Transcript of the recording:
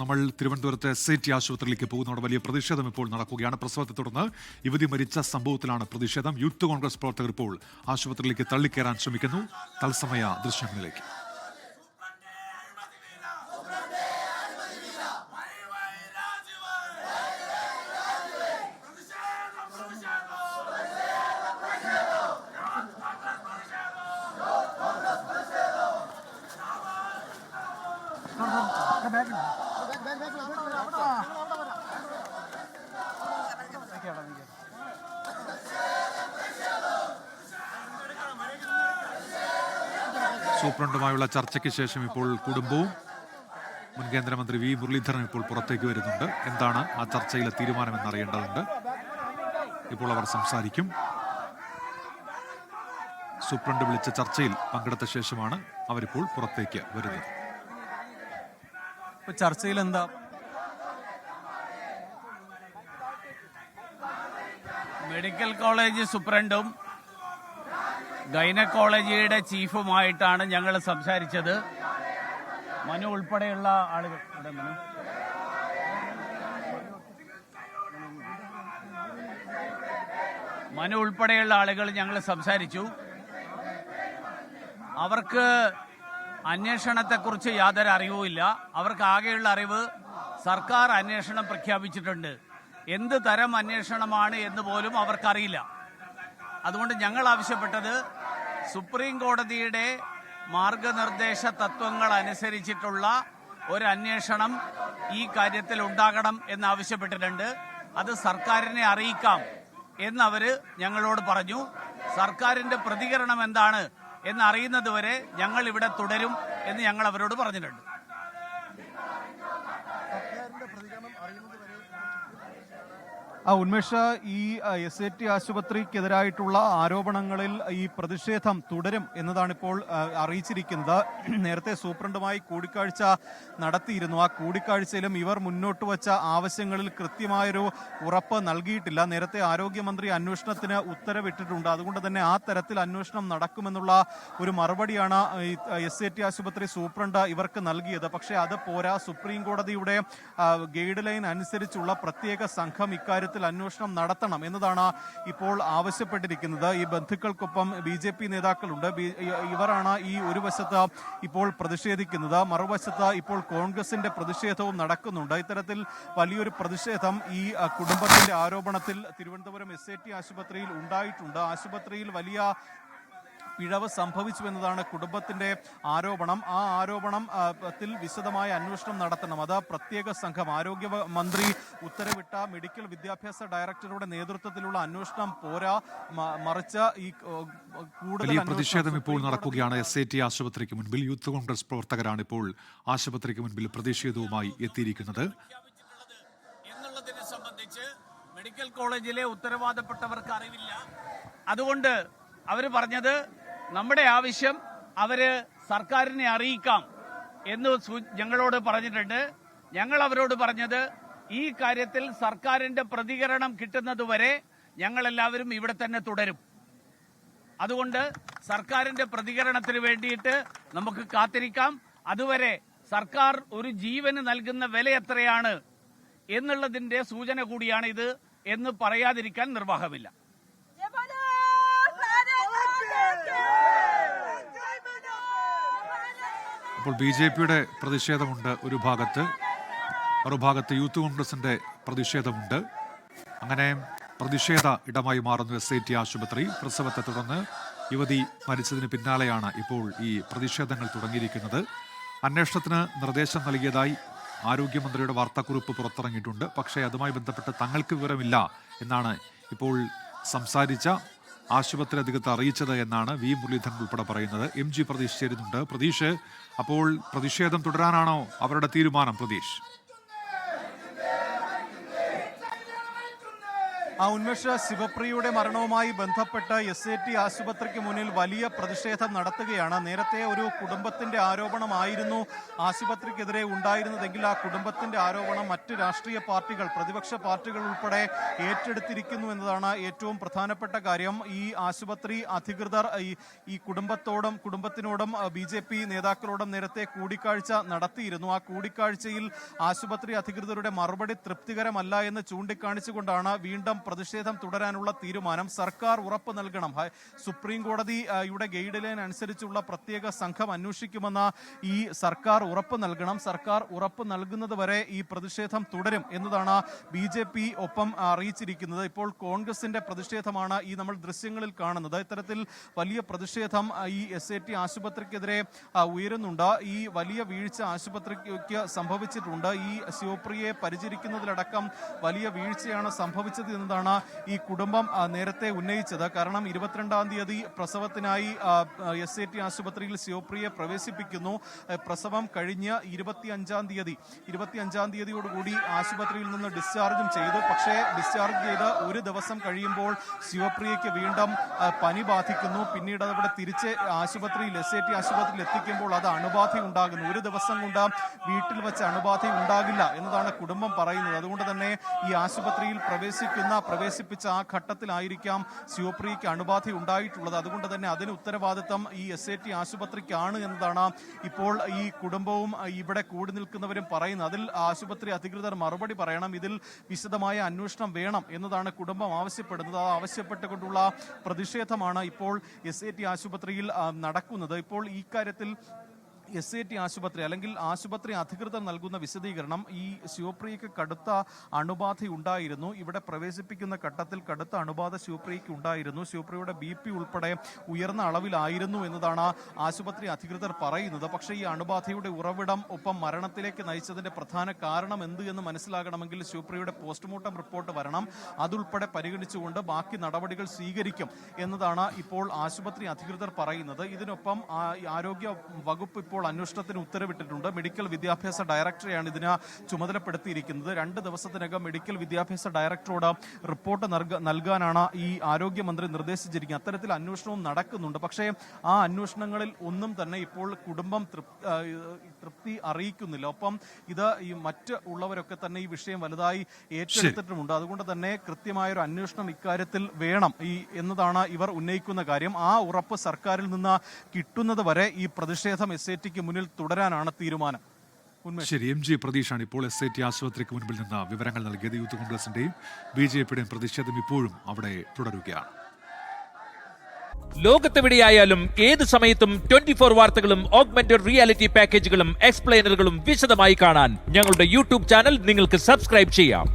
നമ്മൾ തിരുവനന്തപുരത്തെ SIT ആശുപത്രിയിലേക്ക് പോകുന്നതോടെ വലിയ പ്രതിഷേധം ഇപ്പോൾ നടക്കുകയാണ്. പ്രസവത്തെ തുടർന്ന് യുവതി മരിച്ച സംഭവത്തിലാണ് പ്രതിഷേധം. യൂത്ത് കോൺഗ്രസ് പ്രവർത്തകർ ഇപ്പോൾ ആശുപത്രിയിലേക്ക് തള്ളിക്കയറാൻ ശ്രമിക്കുന്നു. തത്സമയ ദൃശ്യങ്ങളിലേക്ക്. സൂപ്രണ്ടുമായുള്ള ചർച്ചയ്ക്ക് ശേഷം ഇപ്പോൾ കുടുംബവും മുൻ കേന്ദ്രമന്ത്രി വി മുരളീധരൻ ഇപ്പോൾ പുറത്തേക്ക് വരുന്നുണ്ട്. എന്താണ് ആ ചർച്ചയിലെ തീരുമാനമെന്നറിയേണ്ടതുണ്ട്. ഇപ്പോൾ അവർ സംസാരിക്കും. സൂപ്രണ്ട് വിളിച്ച ചർച്ചയിൽ പങ്കെടുത്ത ശേഷമാണ് അവരിപ്പോൾ പുറത്തേക്ക് വരുന്നത്. ചർച്ചയിൽ എന്താ? മെഡിക്കൽ കോളേജ് സൂപ്രണ്ടും ഗൈനക്കോളജിയുടെ ചീഫുമായിട്ടാണ് ഞങ്ങൾ സംസാരിച്ചത്. മനു ഉൾപ്പെടെയുള്ള ആളുകൾ ഞങ്ങൾ സംസാരിച്ചു. അവർക്ക് അന്വേഷണത്തെക്കുറിച്ച് യാതൊരു അറിവുമില്ല. അവർക്ക് ആകെയുള്ള അറിവ് സർക്കാർ അന്വേഷണം പ്രഖ്യാപിച്ചിട്ടുണ്ട്. എന്ത് തരം അന്വേഷണമാണ് എന്ന് പോലും അവർക്കറിയില്ല. അതുകൊണ്ട് ഞങ്ങൾ ആവശ്യപ്പെട്ടത് സുപ്രീം കോടതിയുടെ മാർഗനിർദ്ദേശ തത്വങ്ങൾ അനുസരിച്ചിട്ടുള്ള ഒരു അന്വേഷണം ഈ കാര്യത്തിൽ ഉണ്ടാകണം എന്നാവശ്യപ്പെട്ടിട്ടുണ്ട്. അത് സർക്കാരിനെ അറിയിക്കാം എന്നവർ ഞങ്ങളോട് പറഞ്ഞു. സർക്കാരിന്റെ പ്രതികരണം എന്താണ് എന്നറിയുന്നതുവരെ ഞങ്ങൾ ഇവിടെ തുടരും എന്ന് ഞങ്ങൾ അവരോട് പറഞ്ഞിട്ടുണ്ട്. ഉന്മേഷ, ഈ SIT ആശുപത്രിക്കെതിരായിട്ടുള്ള ആരോപണങ്ങളിൽ ഈ പ്രതിഷേധം തുടരും എന്നതാണ് ഇപ്പോൾ അറിയിച്ചിരിക്കുന്നത്. നേരത്തെ സൂപ്രണ്ടുമായി കൂടിക്കാഴ്ച നടത്തിയിരുന്നു. ആ കൂടിക്കാഴ്ചയിലും ഇവർ മുന്നോട്ട് വച്ച ആവശ്യങ്ങളിൽ കൃത്യമായൊരു ഉറപ്പ് നൽകിയിട്ടില്ല. നേരത്തെ ആരോഗ്യമന്ത്രി അന്വേഷണത്തിന് ഉത്തരവിട്ടിട്ടുണ്ട്. അതുകൊണ്ട് തന്നെ ആ തരത്തിൽ അന്വേഷണം നടക്കുമെന്നുള്ള ഒരു മറുപടിയാണ് SIT ആശുപത്രി സൂപ്രണ്ട് ഇവർക്ക് നൽകിയത്. പക്ഷേ അത് പോരാ. സുപ്രീം കോടതിയുടെ ഗൈഡ് ലൈൻ അനുസരിച്ചുള്ള പ്രത്യേക സംഘം ഇക്കാര്യത്തിൽ അന്വേഷണം നടത്തണം എന്നതാണ് ഇപ്പോൾ ആവശ്യപ്പെട്ടിരിക്കുന്നത്. ഈ ബന്ധുക്കൾക്കൊപ്പം BJP നേതാക്കളുണ്ട്. ഇവരാണ് ഈ ഒരു വശത്ത് ഇപ്പോൾ പ്രതിഷേധിക്കുന്നത്. മറുവശത്ത് ഇപ്പോൾ കോൺഗ്രസിന്റെ പ്രതിഷേധവും നടക്കുന്നുണ്ട്. ഇത്തരത്തിൽ വലിയൊരു പ്രതിഷേധം ഈ കുടുംബത്തിന്റെ ആരോപണത്തിൽ തിരുവനന്തപുരം SIT ആശുപത്രിയിൽ ഉണ്ടായിട്ടുണ്ട്. ആശുപത്രിയിൽ വലിയ പിഴവ് സംഭവിച്ചു എന്നതാണ് കുടുംബത്തിന്റെ ആരോപണം. ആ ആരോപണത്തിൽ വിശദമായ അന്വേഷണം നടത്തണം. അത് പ്രത്യേക സംഘം, ആരോഗ്യമന്ത്രി ഉത്തരവിട്ട മെഡിക്കൽ വിദ്യാഭ്യാസ ഡയറക്ടറുടെ നേതൃത്വത്തിലുള്ള അന്വേഷണം പോരാ, മറിച്ച് ഈ കൂടുതൽ പ്രതിഷേധം ഇപ്പോൾ നടക്കുകയാണ്. SIT ആശുപത്രിക്ക് മുൻപിൽ യൂത്ത് കോൺഗ്രസ് പ്രവർത്തകരാണ് ഇപ്പോൾ ആശുപത്രിക്ക് മുൻപിൽ പ്രതിഷേധവുമായി എത്തിയിരിക്കുന്നത്. എന്നുള്ളതിനെ സംബന്ധിച്ച് മെഡിക്കൽ കോളേജിലെ ഉത്തരവാദപ്പെട്ടവർക്ക് അറിവില്ല. അതുകൊണ്ട് അവർ പറഞ്ഞത് നമ്മുടെ ആവശ്യം അവര് സർക്കാരിനെ അറിയിക്കാം എന്ന് ഞങ്ങളോട് പറഞ്ഞിട്ടുണ്ട്. ഞങ്ങൾ അവരോട് പറഞ്ഞത് ഈ കാര്യത്തിൽ സർക്കാരിന്റെ പ്രതികരണം കിട്ടുന്നതുവരെ ഞങ്ങളെല്ലാവരും ഇവിടെ തന്നെ തുടരും. അതുകൊണ്ട് സർക്കാരിന്റെ പ്രതികരണത്തിന് വേണ്ടിയിട്ട് നമുക്ക് കാത്തിരിക്കാം. അതുവരെ സർക്കാർ ഒരു ജീവന് നൽകുന്ന വില എത്രയാണ് എന്നുള്ളതിന്റെ സൂചന കൂടിയാണ് ഇത് എന്ന് പറയാതിരിക്കാൻ നിർവാഹമില്ല. അപ്പോൾ BJPയുടെ പ്രതിഷേധമുണ്ട് ഒരു ഭാഗത്ത്, മറുഭാഗത്ത് യൂത്ത് കോൺഗ്രസിന്റെ പ്രതിഷേധമുണ്ട്. അങ്ങനെ പ്രതിഷേധ ഇടമായി മാറുന്നു SIT ആശുപത്രി. പ്രസവത്തെ തുടർന്ന് യുവതി മരിച്ചതിന് പിന്നാലെയാണ് ഇപ്പോൾ ഈ പ്രതിഷേധങ്ങൾ തുടങ്ങിയിരിക്കുന്നത്. അന്വേഷണത്തിന് നിർദ്ദേശം നൽകിയതായി ആരോഗ്യമന്ത്രിയുടെ വാർത്താക്കുറിപ്പ് പുറത്തിറങ്ങിയിട്ടുണ്ട്. പക്ഷേ അതുമായി ബന്ധപ്പെട്ട് തങ്ങൾക്ക് വിവരമില്ല എന്നാണ് ഇപ്പോൾ സംസാരിച്ച ആശുപത്രി അധികൃതർ അറിയിച്ചത് എന്നാണ് വി മുരളീധരൻ ഉൾപ്പെടെ പറയുന്നത്. MG പ്രതീഷ് ചേരുന്നുണ്ട്. പ്രതീഷ്, അപ്പോൾ പ്രതിഷേധം തുടരാനാണോ അവരുടെ തീരുമാനം? പ്രതീഷ്, ഉന്മേഷ്, ശിവപ്രിയയുടെ മരണവുമായി ബന്ധപ്പെട്ട് SAT ആശുപത്രിക്ക് മുന്നിൽ വലിയ പ്രതിഷേധം നടത്തുകയാണ്. നേരത്തെ ഒരു കുടുംബത്തിന്റെ ആരോപണമായിരുന്നു ആശുപത്രിക്കെതിരെ ഉണ്ടായിരുന്നതെങ്കിൽ ആ കുടുംബത്തിന്റെ ആരോപണം മറ്റ് രാഷ്ട്രീയ പാർട്ടികൾ, പ്രതിപക്ഷ പാർട്ടികൾ ഉൾപ്പെടെ ഏറ്റെടുത്തിരിക്കുന്നു എന്നതാണ് ഏറ്റവും പ്രധാനപ്പെട്ട കാര്യം. ഈ ആശുപത്രി അധികൃതർ ഈ കുടുംബത്തിനോടും BJP നേതാക്കളോടും നേരത്തെ കൂടിക്കാഴ്ച നടത്തിയിരുന്നു. ആ കൂടിക്കാഴ്ചയിൽ ആശുപത്രി അധികൃതരുടെ മറുപടി തൃപ്തികരമല്ല എന്ന് ചൂണ്ടിക്കാണിച്ചുകൊണ്ടാണ് വീണ്ടും പ്രതിഷേധം തുടരാനുള്ള തീരുമാനം. സർക്കാർ ഉറപ്പ് നൽകണം, സുപ്രീം കോടതിയുടെ ഗൈഡ് ലൈൻ അനുസരിച്ചുള്ള പ്രത്യേക സംഘം അന്വേഷിക്കുമെന്ന് ഈ സർക്കാർ ഉറപ്പ് നൽകണം. സർക്കാർ ഉറപ്പ് നൽകുന്നത് വരെ ഈ പ്രതിഷേധം തുടരും എന്നതാണ് BJP ഒപ്പം അറിയിച്ചിരിക്കുന്നത്. ഇപ്പോൾ കോൺഗ്രസിന്റെ പ്രതിഷേധമാണ് ഈ നമ്മൾ ദൃശ്യങ്ങളിൽ കാണുന്നത്. ഇത്തരത്തിൽ വലിയ പ്രതിഷേധം ഈ SAT ആശുപത്രിക്കെതിരെ ഉയരുന്നുണ്ട്. ഈ വലിയ വീഴ്ച ആശുപത്രിക്ക് സംഭവിച്ചിട്ടുണ്ട്. ഈ ശിവപ്രിയയെ പരിചരിക്കുന്നതിലടക്കം വലിയ വീഴ്ചയാണ് സംഭവിച്ചത് എന്നതാണ് ഈ കുടുംബം നേരത്തെ ഉന്നയിച്ചത്. കാരണം 22-ാം തീയതി പ്രസവത്തിനായി SAT ആശുപത്രിയിൽ ശിവപ്രിയയെ പ്രവേശിപ്പിക്കുന്നു. പ്രസവം കഴിഞ്ഞ് 25-ാം തീയതിയോടുകൂടി ആശുപത്രിയിൽ നിന്ന് ഡിസ്ചാർജും ചെയ്തു. പക്ഷേ ഡിസ്ചാർജ് ചെയ്ത് ഒരു ദിവസം കഴിയുമ്പോൾ ശിവപ്രിയയ്ക്ക് വീണ്ടും പനി ബാധിക്കുന്നു. പിന്നീട് അതവിടെ തിരിച്ച് SAT ആശുപത്രിയിൽ എത്തിക്കുമ്പോൾ അത് അണുബാധ ഉണ്ടാകുന്നു. ഒരു ദിവസം കൊണ്ട് വീട്ടിൽ വെച്ച് അണുബാധ ഉണ്ടാകില്ല എന്നതാണ് കുടുംബം പറയുന്നത്. അതുകൊണ്ട് തന്നെ ഈ ആശുപത്രിയിൽ പ്രവേശിപ്പിച്ച ആ ഘട്ടത്തിലായിരിക്കാം ശിവപ്രിയയ്ക്ക് അണുബാധ ഉണ്ടായിട്ടുള്ളത്. അതുകൊണ്ട് തന്നെ അതിന് ഉത്തരവാദിത്തം ഈ SAT ആശുപത്രിക്കാണ് എന്നതാണ് ഇപ്പോൾ ഈ കുടുംബവും ഇവിടെ കൂടി നിൽക്കുന്നവരും പറയുന്നത്. അതിൽ ആശുപത്രി അധികൃതർ മറുപടി പറയണം. ഇതിൽ വിശദമായ അന്വേഷണം വേണം എന്നതാണ് കുടുംബം ആവശ്യപ്പെടുന്നത്. ആ ആവശ്യപ്പെട്ടുകൊണ്ടുള്ള പ്രതിഷേധമാണ് ഇപ്പോൾ SAT ആശുപത്രിയിൽ നടക്കുന്നത്. ഇപ്പോൾ ഈ കാര്യത്തിൽ SAT ആശുപത്രി അല്ലെങ്കിൽ ആശുപത്രി അധികൃതർ നൽകുന്ന വിശദീകരണം, ഈ ശിവപ്രിയയ്ക്ക് കടുത്ത അണുബാധ ഉണ്ടായിരുന്നു. ഇവിടെ പ്രവേശിപ്പിക്കുന്ന ഘട്ടത്തിൽ കടുത്ത അണുബാധ ശിവപ്രിയയ്ക്ക് ഉണ്ടായിരുന്നു. ശിവപ്രിയയുടെ BP ഉൾപ്പെടെ ഉയർന്ന അളവിലായിരുന്നു എന്നതാണ് ആശുപത്രി അധികൃതർ പറയുന്നത്. പക്ഷേ ഈ അണുബാധയുടെ ഉറവിടം ഒപ്പം മരണത്തിലേക്ക് നയിച്ചതിന്റെ പ്രധാന കാരണം എന്ത് എന്ന് മനസ്സിലാകണമെങ്കിൽ ശിവപ്രിയയുടെ പോസ്റ്റ്മോർട്ടം റിപ്പോർട്ട് വരണം. അതുൾപ്പെടെ പരിഗണിച്ചുകൊണ്ട് ബാക്കി നടപടികൾ സ്വീകരിക്കും എന്നതാണ് ഇപ്പോൾ ആശുപത്രി അധികൃതർ പറയുന്നത്. ഇതിനൊപ്പം ആരോഗ്യ വകുപ്പ് ഇപ്പോൾ അന്വേഷണത്തിന് ഉത്തരവിട്ടിട്ടുണ്ട്. മെഡിക്കൽ വിദ്യാഭ്യാസ ഡയറക്ടറെയാണ് ഇതിന് ചുമതലപ്പെടുത്തിയിരിക്കുന്നത്. 2 ദിവസത്തിനകം മെഡിക്കൽ വിദ്യാഭ്യാസ ഡയറക്ടറോട് റിപ്പോർട്ട് നൽകാനാണ് ഈ ആരോഗ്യമന്ത്രി നിർദ്ദേശിച്ചിരിക്കുന്നത്. അത്തരത്തിൽ അന്വേഷണവും നടക്കുന്നുണ്ട്. പക്ഷേ ആ അന്വേഷണങ്ങളിൽ ഒന്നും തന്നെ ഇപ്പോൾ കുടുംബം തൃപ്തി അറിയിക്കുന്നില്ല. ഒപ്പം ഇത് ഈ മറ്റ് ഉള്ളവരൊക്കെ തന്നെ ഈ വിഷയം വലുതായി ഏറ്റെടുത്തിട്ടുമുണ്ട്. അതുകൊണ്ട് തന്നെ കൃത്യമായൊരു അന്വേഷണം ഇക്കാര്യത്തിൽ വേണം എന്നതാണ് ഇവർ ഉന്നയിക്കുന്ന കാര്യം. ആ ഉറപ്പ് സർക്കാരിൽ നിന്ന് കിട്ടുന്നത് വരെ ഈ പ്രതിഷേധം SAT മുന്നിൽ തുടരാനാണ് തീരുമാനം. ശരി, MG പ്രതീഷാണ് ഇപ്പോൾ SAT ആശുപത്രിക്ക് മുൻപിൽ നിന്ന് വിവരങ്ങൾ നൽകിയത്. യൂത്ത് കോൺഗ്രസിന്റെയും BJPയുടെയും പ്രതിഷേധം ഇപ്പോഴും അവിടെ തുടരുകയാണ്. ലോകത്തെവിടെയായാലും ഏത് സമയത്തും 24 വാർത്തകളും ഓഗ്മെന്റഡ് റിയാലിറ്റി പാക്കേജുകളും എക്സ്പ്ലെയിനറുകളും വിശദമായി കാണാൻ ഞങ്ങളുടെ YouTube ചാനൽ നിങ്ങൾക്ക് സബ്സ്ക്രൈബ് ചെയ്യാം.